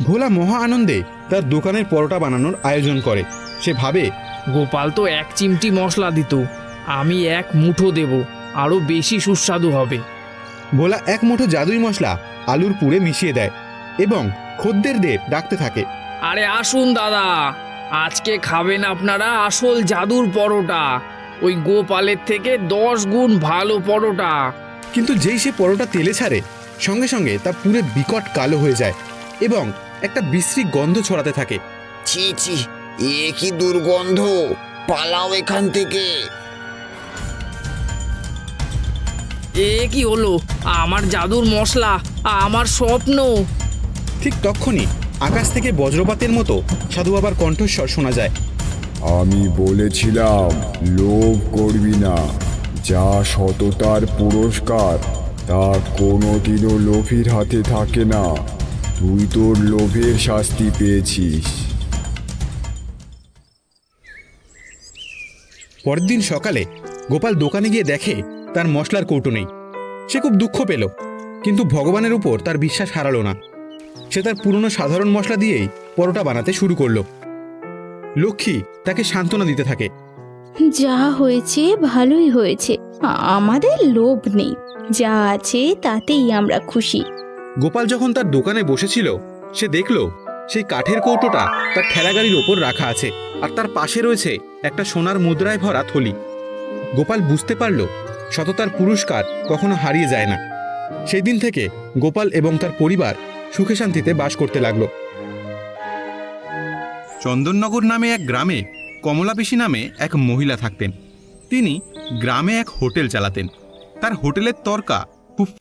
ভোলা মহা আনন্দে তার দোকানের পরোটা বানানোর আয়োজন করে। সে ভাবে, গোপাল তো 1 চিমটি মশলা দিত, আমি 1 মুঠো দেব, আরো বেশি সুস্বাদু হবে। ভোলা 1 মুঠো জাদুই মশলা আলুর পুরে মিশিয়ে দেয় এবং খদ্দেরদের ডাকতে থাকে। আরে আসুন দাদা, আজকে খাবেন আপনারা আসল জাদুর পরোটা, ওই গোপালের থেকে 10 গুণ ভালো পরোটা। কিন্তু যেই সে পরোটা তেলে ছাড়ে, সঙ্গে সঙ্গে তা পুরে বিকট কালো হয়ে যায় এবং একটা বিশ্রী গন্ধ ছড়াতে থাকে। ছি ছি, এ কি দুর্গন্ধ! পালাও এখান থেকে। এ কি হলো? আমার জাদুর মশলা, আমার স্বপ্ন। ঠিক তক্ষুনি আকাশ থেকে বজ্রপাতের মতো সাধু বাবার কণ্ঠস্বর শোনা যায়। আমি বলেছিলাম লোভ করবি না, যা সততার পুরস্কার তা কোনোদিনও লোভীর হাতে থাকে না। তুই তোর লোভের শাস্তি পেয়েছিস। পরের দিন সকালে গোপাল দোকানে গিয়ে দেখে তার মশলার কৌটো নেই। সে খুব দুঃখ পেল, কিন্তু ভগবানের উপর তার বিশ্বাস হারালো না। সে তার পুরনো সাধারণ মশলা দিয়েই পরোটা বানাতে শুরু করলো। লক্ষ্মী তাকে সান্ত্বনা দিতে থাকে। যা হয়েছে ভালোই হয়েছে, আমাদের লোভ নেই, যা আছে তাতেই আমরা খুশি। গোপাল যখন তার দোকানে বসেছিল, সে দেখল সেই কাঠের কৌটোটা তার ঠেলাগাড়ির ওপর রাখা আছে, আর তার পাশে রয়েছে একটা সোনার মুদ্রায় ভরা থলি। গোপাল বুঝতে পারল সততার পুরস্কার কখনো হারিয়ে যায় না। সেই দিন থেকে গোপাল এবং তার পরিবার সুখে শান্তিতে বাস করতে লাগল। চন্দননগর নামে এক গ্রামে কমলা পিসি নামে এক মহিলা থাকতেন। তিনি গ্রামে এক হোটেল চালাতেন। তার হোটেলের তরকা